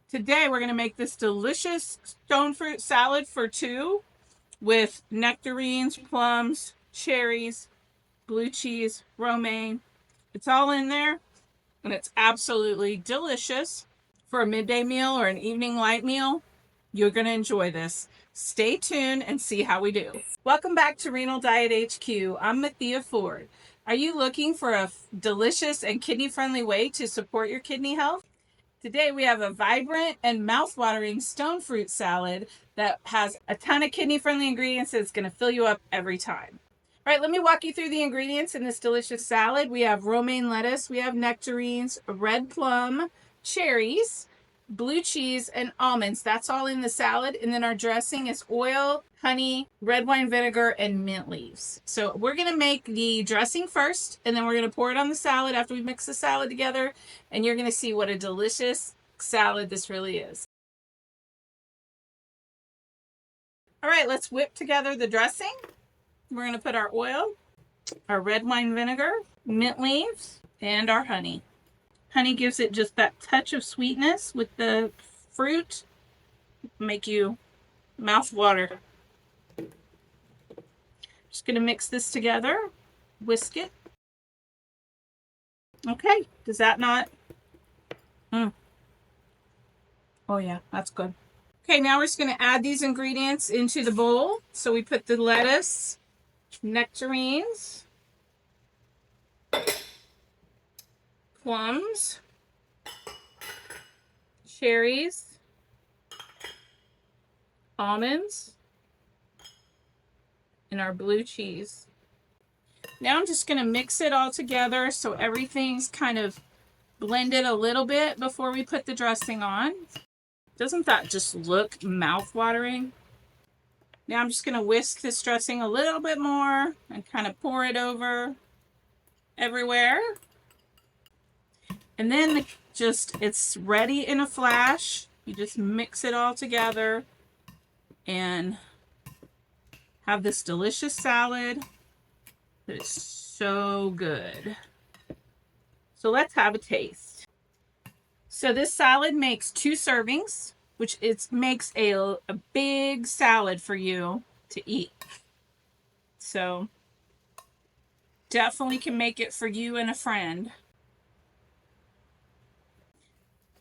Today we're going to make this delicious stone fruit salad for two with nectarines, plums, cherries, blue cheese, romaine. It's all in there and it's absolutely delicious. For a midday meal or an evening light meal, you're going to enjoy this. Stay tuned and see how we do. Welcome back to Renal Diet HQ. I'm Mathia Ford. Are you looking for a delicious and kidney-friendly way to support your kidney health? Today we have a vibrant and mouth-watering stone fruit salad that has a ton of kidney-friendly ingredients that's going to fill you up every time. All right, let me walk you through the ingredients in this delicious salad. We have romaine lettuce, we have nectarines, red plum, cherries, blue cheese, and almonds. That's all in the salad. And then our dressing is oil, honey, red wine vinegar, and mint leaves. So we're going to make the dressing first, and then we're going to pour it on the salad after we mix the salad together, and you're going to see what a delicious salad this really is. All right, let's whip together the dressing. We're going to put our oil, our red wine vinegar, mint leaves, and our honey. Honey gives it just that touch of sweetness with the fruit. Make you mouth water. Just going to mix this together. Whisk it. Okay, does that not? Oh yeah, that's good. Okay, now we're just going to add these ingredients into the bowl. So we put the lettuce, nectarines, plums, cherries, almonds, and our blue cheese. Now I'm just going to mix it all together so everything's kind of blended a little bit before we put the dressing on. Doesn't that just look mouth-watering? Now I'm just going to whisk this dressing a little bit more and kind of pour it over everywhere. And then it's ready in a flash. You just mix it all together and have this delicious salad that is so good. So let's have a taste. So this salad makes 2 servings, which makes a big salad for you to eat. So definitely can make it for you and a friend.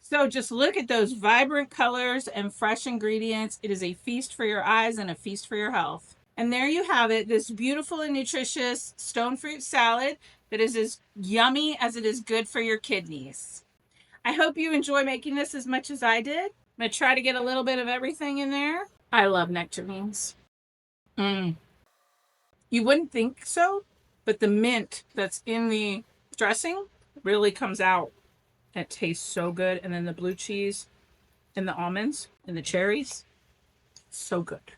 So just look at those vibrant colors and fresh ingredients. It is a feast for your eyes and a feast for your health. And there you have it, this beautiful and nutritious stone fruit salad that is as yummy as it is good for your kidneys. I hope you enjoy making this as much as I did. I'm going to try to get a little bit of everything in there. I love nectarines. You wouldn't think so, but the mint that's in the dressing really comes out. It tastes so good. And then the blue cheese and the almonds and the cherries, so good.